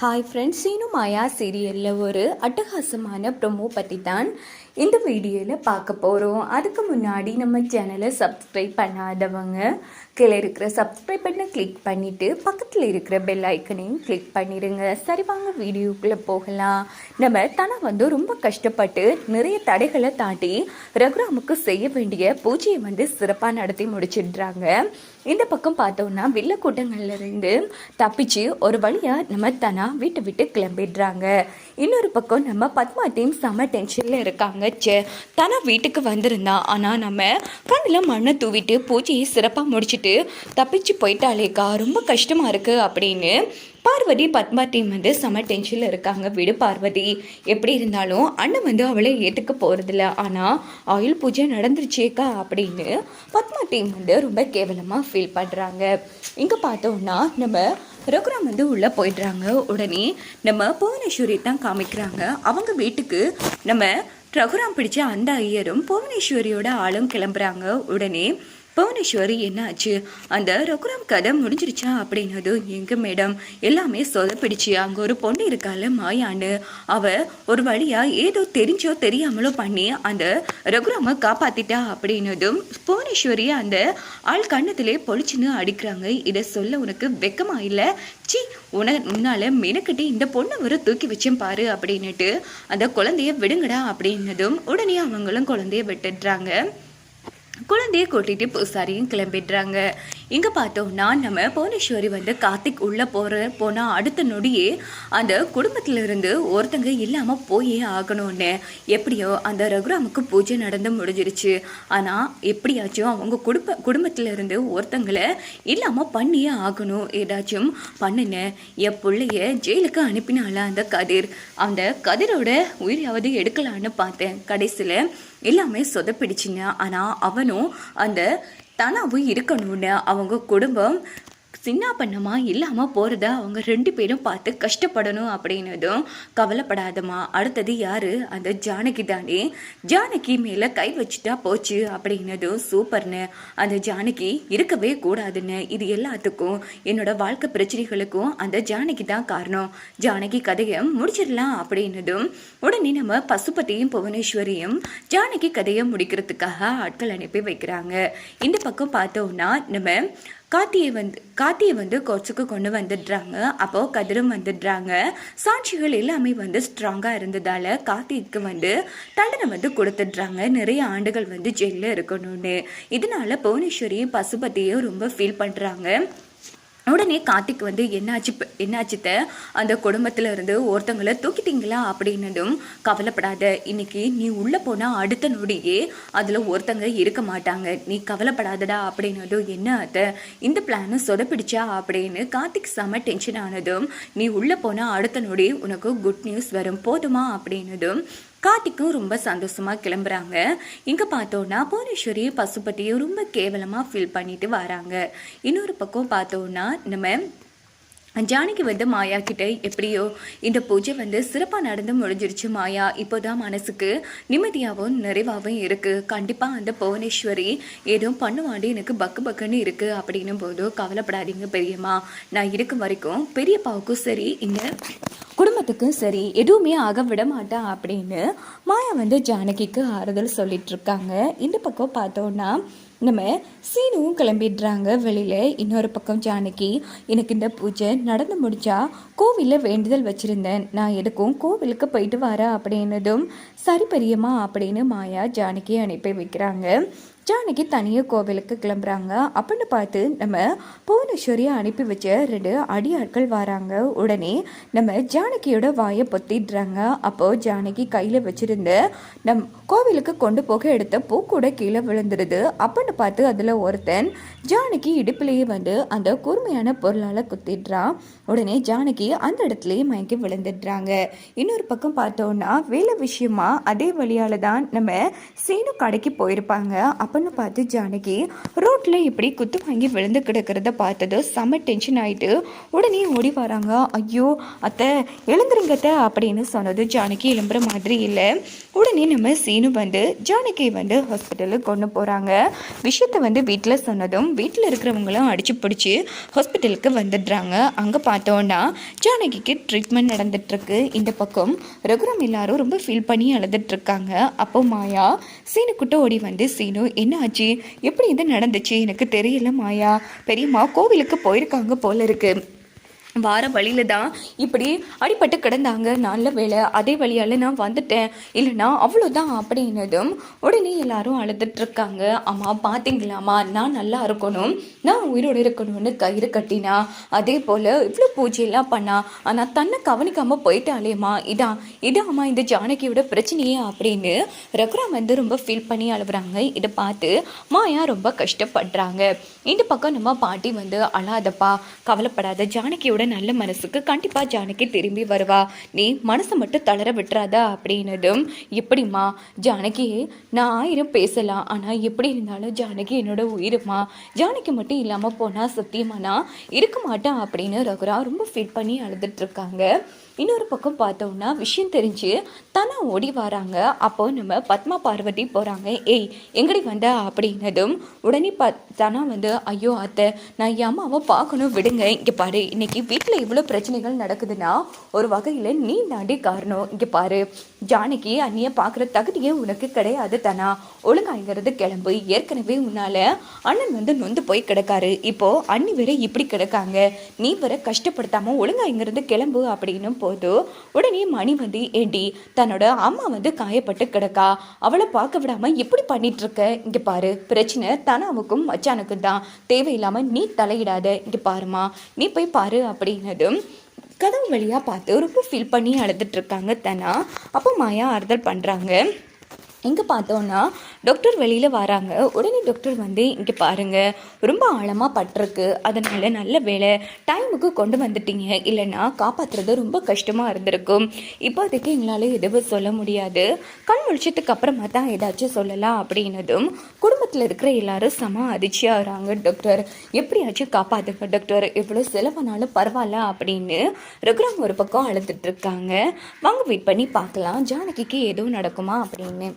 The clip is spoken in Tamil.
ஹாய் ஃப்ரெண்ட்ஸ், சீனு மாயா சீரியலில் ஒரு அட்டகாசமான ப்ரொமோ பற்றி தான் இந்த வீடியோவில் பார்க்க போகிறோம். அதுக்கு முன்னாடி நம்ம சேனலை சப்ஸ்கிரைப் பண்ணாதவங்க கீழே இருக்கிற சப்ஸ்கிரைப் பண்ண கிளிக் பண்ணிவிட்டு பக்கத்தில் இருக்கிற பெல் ஐக்கனையும் கிளிக் பண்ணிடுங்க. சரி, வாங்க வீடியோக்குள்ளே போகலாம். நம்ம தனா ரொம்ப கஷ்டப்பட்டு நிறைய தடைகளை தாண்டி ரகுராமுக்கு செய்ய வேண்டிய பூஜையை சிறப்பாக நடத்தி முடிச்சிடுறாங்க. இந்த பக்கம் பார்த்தோம்னா வில்ல கூட்டங்கள்லேருந்து தப்பிச்சு ஒரு வழியாக நம்ம தனா வீட்டை விட்டு கிளம்பிடுறாங்க. இன்னொரு பக்கம் நம்ம பத்மா டீம் செம்ம டென்ஷனில் இருக்காங்க. தனா வீட்டுக்கு வந்திருந்தா, ஆனால் நம்ம கண்ணில் மண்ணை தூவிட்டு பூஜையை சிறப்பாக முடிச்சுட்டு தப்பிச்சு போயிட்டாலேக்கா, ரொம்ப கஷ்டமாக இருக்குது அப்படின்னு பார்வதி பத்மா டீம் செம்ம டென்ஷனில் இருக்காங்க. விடு பார்வதி, எப்படி இருந்தாலும் அண்ணன் அவளை ஏற்றுக்க போகிறதில்ல, ஆனால் ஆயுள் பூஜை நடந்துருச்சேக்கா அப்படின்னு பத்மா டீம் ரொம்ப கேவலமாக ஃபீல் பண்ணுறாங்க. இங்கே பார்த்தோன்னா நம்ம ரகுராம் உள்ளே போயிடுறாங்க. உடனே நம்ம புவனேஸ்வரி தான் காமிக்கிறாங்க. அவங்க வீட்டுக்கு நம்ம ரகுராம் பிடிச்ச அந்த ஐயரும் புவனேஸ்வரியோட ஆளும் கிளம்புறாங்க. உடனே புவனேஸ்வரி என்னாச்சு, அந்த ரகுராம் கதை முடிஞ்சிருச்சா அப்படின்னதும், எங்க மேடம் எல்லாமே சொதப்பிடிச்சு, அங்கே ஒரு பொண்ணு இருக்கால மாயான்னு, அவ ஒரு வழியா ஏதோ தெரிஞ்சோ தெரியாமலோ பண்ணி அந்த ரகுராமை காப்பாத்திட்டா அப்படின்னதும் புவனேஸ்வரி அந்த ஆள் கண்ணத்திலே பொழிச்சுன்னு அடிக்கிறாங்க. இதை சொல்ல உனக்கு வெக்கமா இல்லை? சி, உன்னால மெனக்கிட்டு இந்த பொண்ணை தூக்கி வச்சேன் பாரு அப்படின்னுட்டு அந்த குழந்தைய விடுங்கடா அப்படின்னதும் உடனே அவங்களும் குழந்தைய விட்டுடுறாங்க. குழந்தைய கூட்டிட்டு பூசாரியும் கிளம்பிடுறாங்க. இங்கே பார்த்தோம்னா நம்ம புவனேஸ்வரி கார்த்திக் உள்ளே போனால் அடுத்த நொடியே அந்த குடும்பத்திலிருந்து ஒருத்தங்க இல்லாமல் போயே ஆகணும்னு எப்படியோ அந்த ரகுராமுக்கு பூஜை நடந்து முடிஞ்சிருச்சு. ஆனால் எப்படியாச்சும் அவங்க குடும்பத்திலிருந்து ஒருத்தங்களை இல்லாமல் பண்ணியே ஆகணும். ஏதாச்சும் பண்ணுன என் பிள்ளைய ஜெயிலுக்கு அனுப்பினால அந்த கதிரோட உயிரையாவது எடுக்கலான்னு பார்த்தேன். கடைசியில் எல்லாமே சொதப்பிடிச்சிங்க. ஆனால் அவனும் அந்த தனாவும் இருக்கணும்னு அவங்க குடும்பம் சின்ன பண்ணமா இல்லாமல் போகிறத அவங்க ரெண்டு பேரும் பார்த்து கஷ்டப்படணும் அப்படின்னதும், கவலைப்படாதம்மா, அடுத்தது யாரு, அந்த ஜானகி தானே, ஜானகி மேலே கை வச்சுட்டா போச்சு அப்படின்னதும், சூப்பர்னு, அந்த ஜானகி இருக்கவே கூடாதுன்னு, இது எல்லாத்துக்கும் என்னோட வாழ்க்கை பிரச்சனைகளுக்கும் அந்த ஜானகி தான் காரணம், ஜானகி கதையை முடிச்சிடலாம் அப்படின்னதும் உடனே நம்ம பசுபதியும் புவனேஸ்வரியும் ஜானகி கதையை முடிக்கிறதுக்காக ஆட்கள் அனுப்பி வைக்கிறாங்க. இந்த பக்கம் பார்த்தோம்னா நம்ம கார்த்தியை கோச்சுக்கு கொண்டு வந்துடுறாங்க. அப்போ கதிரும் வந்துடுறாங்க. சாட்சிகள் எல்லாமே ஸ்ட்ராங்காக இருந்ததால் கார்த்திக்கு தண்டனை கொடுத்துடுறாங்க. நிறைய ஆண்டுகள் ஜெயிலில் இருக்கணும்னு. இதனால புவனேஸ்வரியும் பசுபதியும் ரொம்ப ஃபீல் பண்ணுறாங்க. உடனே கார்த்திக் என்னாச்சுத்த, அந்த குடும்பத்தில் இருந்து ஒருத்தங்களை தூக்கிட்டீங்களா அப்படின்னதும், கவலைப்படாத, இன்னைக்கு நீ உள்ளே போனால் அடுத்த நொடியே அதில் ஒருத்தங்க இருக்க மாட்டாங்க, நீ கவலைப்படாதடா அப்படின்னதும், என்ன அத்தை இந்த பிளானும் சொதப்பிடிச்சா அப்படின்னு கார்த்திக் செம டென்ஷன் ஆனதும், நீ உள்ளே போனால் அடுத்த நொடி உனக்கு குட் நியூஸ் வரும் போதுமா அப்படின்னதும் கார்த்திக்கும் ரொம்ப சந்தோஷமாக கிளம்புறாங்க. இங்கே பார்த்தோன்னா புவனேஸ்வரி பசுபதியும் ரொம்ப கேவலமாக ஃபீல் பண்ணிட்டு வராங்க. இன்னொரு பக்கம் பார்த்தோன்னா நம்ம ஜானகி மாயா கிட்ட எப்படியோ இந்த பூஜை சிறப்பாக நடந்து முடிஞ்சிருச்சு மாயா, இப்போதான் மனசுக்கு நிம்மதியாகவும் நிறைவாகவும் இருக்குது. கண்டிப்பாக அந்த புவனேஸ்வரி ஏதோ பண்ணுவாண்டு எனக்கு பக்குன்னு இருக்குது அப்படின்னும் போது, கவலைப்படாதீங்க பெரியம்மா, நான் இருக்கும் வரைக்கும் பெரியப்பாவுக்கும் சரி இந்த குடும்பத்துக்கும் சரி எதுவுமே ஆக விட மாட்டேன் அப்படின்னு மாயா ஜானகிக்கு ஆறுதல் சொல்லிட்டு இருக்காங்க. இந்த பக்கம் பார்த்தோன்னா நம்ம சீனுவும் கிளம்பிடுறாங்க வெளியில். இன்னொரு பக்கம் ஜானகி, எனக்கு இந்த பூஜை நடந்து முடிச்சா கோவிலில் வேண்டுதல் வச்சுருந்தேன், நான் எதுக்கும் கோவிலுக்கு போயிட்டு வரேன் அப்படின்னதும், சரி பெரியம்மா அப்படின்னு மாயா ஜானகி அனுப்பி வைக்கிறாங்க. ஜானகி தனியாக கோவிலுக்கு கிளம்புறாங்க. அப்படின்னு பார்த்து நம்ம புவனேஸ்வரியை அனுப்பி வச்ச 2 அடியாட்கள் வராங்க. உடனே நம்ம ஜானகியோட வாயை பொத்திடுறாங்க. அப்போது ஜானகி கையில் வச்சுருந்த கோவிலுக்கு கொண்டு போக எடுத்த பூ கூட கீழே விழுந்துருது. அப்படின்னு பார்த்து அதில் ஒருத்தன் ஜானகி இடுப்பிலேயே அந்த கூர்மையான பொருளால் குத்திடுறான். உடனே ஜானகி அந்த இடத்துலையே மயங்கி விழுந்துடுறாங்க. இன்னொரு பக்கம் பார்த்தோன்னா வேலை விஷயமா அதே வழியால் தான் நம்ம சீனு கடைக்கு போயிருப்பாங்க. அப்படின்னு பார்த்து ஜானகி ரோட்டில் இப்படி குத்து வாங்கி விழுந்து கிடக்கிறத பார்த்தது செம்ம டென்ஷன் ஆகிட்டு உடனே ஓடி வராங்க. ஐயோ அத்தை எழுந்துருங்க அத்தை அப்படின்னு சொன்னது ஜானகி எழும்புற மாதிரி இல்லை. உடனே நம்ம சீனு வந்து ஜானகி வந்து ஹாஸ்பிட்டலுக்கு கொண்டு போகிறாங்க. விஷயத்தை வந்து வீட்டில் சொன்னதும் வீட்டில் இருக்கிறவங்களும் அடித்து பிடிச்சி ஹாஸ்பிட்டலுக்கு வந்துடுறாங்க. அங்கே பார்த்தோன்னா ஜானகிக்கு ட்ரீட்மெண்ட் நடந்துட்டுருக்கு. இந்த பக்கம் ரகுராம் எல்லாரும் ரொம்ப ஃபீல் பண்ணி அழுதுட்ருக்காங்க. அப்போ மாயா சீனுக்கிட்ட ஓடி வந்து, சீனு என்ன ஆச்சு, எப்படி இது நடந்துச்சு எனக்கு தெரியல மாயா, பெரியம்மா கோவிலுக்கு போயிருக்காங்க போல இருக்கு, வார வழியில தான் இப்படி அடிபட்டு கிடந்தாங்க, நல்ல வேலை அதே வழியால் நான் வந்துட்டேன், இல்லைனா அவ்வளோதான் அப்படின்னதும் உடனே எல்லாரும் அழுதுட்ருக்காங்க. அம்மா பார்த்தீங்களாம்மா, நான் நல்லா இருக்கணும், நான் உயிரோடு இருக்கணும்னு கயிறு கட்டினா, அதே போல் இவ்வளோ பூஜையெல்லாம் பண்ணா, ஆனால் தன்னை கவனிக்காமல் போயிட்டாலேம்மா, இதாம்மா இந்த ஜானகியோட பிரச்சனையே அப்படின்னு ரகுராம் வந்து ரொம்ப ஃபீல் பண்ணி அழுகுறாங்க. இதை பார்த்து மாயா ரொம்ப கஷ்டப்படுறாங்க. இந்த பக்கம் நம்ம பாட்டி வந்து, அழாதப்பா கவலைப்படாத, ஜானகியோட நல்ல மனசுக்கு கண்டிப்பா ஜானகி திரும்பி வருவா, நீ மனசை மட்டும் தளர விட்டுறாதா அப்படின்னதும், எப்படிம்மா ஜானகி, நான் 1000 பேசலாம், ஆனா எப்படி இருந்தாலும் ஜானகி என்னோட உயிருமா, ஜானகி மட்டும் இல்லாம போனா சத்தியமா நான் இருக்க மாட்டேன் அப்படின்னு ரகுரா ரொம்ப ஃபீல் பண்ணி அழுதுட்டு இருக்காங்க. இன்னொரு பக்கம் பார்த்தோம்னா விஷயம் தெரிஞ்சு தனா ஓடி வராங்க. அப்போ நம்ம பத்மா பார்வதி போகிறாங்க. ஏய் எங்கடி வந்த அப்படின்னதும் உடனே தனா வந்து, ஐயோ அத்தை நான் என் அம்மாவை பார்க்கணும் விடுங்க, இங்கே பாரு இன்னைக்கு வீட்டில் இவ்வளோ பிரச்சனைகள் நடக்குதுன்னா ஒரு வகையில் நீ தாண்டி காரணம், இங்கே பாரு ஜானகி அண்ணியை பார்க்குற தகுதியே உனக்கு கிடையாது தனா, ஒழுங்காங்கிறது கிளம்பு, ஏற்கனவே உன்னால அண்ணன் வந்து நொந்து போய் கிடக்காரு, இப்போ அண்ணி வேற இப்படி கிடக்காங்க, நீ வேற கஷ்டப்படுத்தாமல் ஒழுங்காங்கிறது கிளம்பு அப்படின்னு போது உடனே மணி வந்து, ஏண்டி தன்னோட அம்மா வந்து காயப்பட்டு கிடக்கா, அவளை பார்க்க விடாம எப்படி பண்ணிட்டு இருக்க, இங்க பாரு பிரச்சனை தனாவுக்கும் மச்சானுக்கும் தான், தேவையில்லாம நீ தலையிடாத, இங்க பாருமா நீ போய் பாரு அப்படின்னதும் கதவு வழியா பார்த்து ரொம்ப ஃபீல் பண்ணி அழுதுட்டு இருக்காங்க தனா. அப்போ மாயா ஆறுதல் பண்றாங்க. இங்கே பார்த்தோன்னா டாக்டர் வெளியில் வராங்க. உடனே டாக்டர் வந்து, இங்கே பாருங்கள் ரொம்ப ஆழமாக பட்டிருக்கு, அதனால் நல்ல வேலை டைமுக்கு கொண்டு வந்துட்டீங்க, இல்லைன்னா காப்பாற்றுறது ரொம்ப கஷ்டமாக இருந்திருக்கும், இப்போதைக்கு எங்களால் எதுவும் சொல்ல முடியாது, கண் முழிச்சதுக்கு அப்புறமா தான் ஏதாச்சும் சொல்லலாம் அப்படின்னதும் குடும்பத்தில் இருக்கிற எல்லாரும் செம அதிர்ச்சியாகிறாங்க. டாக்டர் எப்படியாச்சும் காப்பாற்றுங்க டாக்டர், எவ்வளோ செலவானாலும் பரவாயில்ல அப்படின்னு ரகுராம் ஒரு பக்கம் அழுதுட்டு இருக்காங்க. வாங்க வெயிட் பண்ணி பார்க்கலாம் ஜானகிக்கு எதுவும் நடக்குமா அப்படின்னு.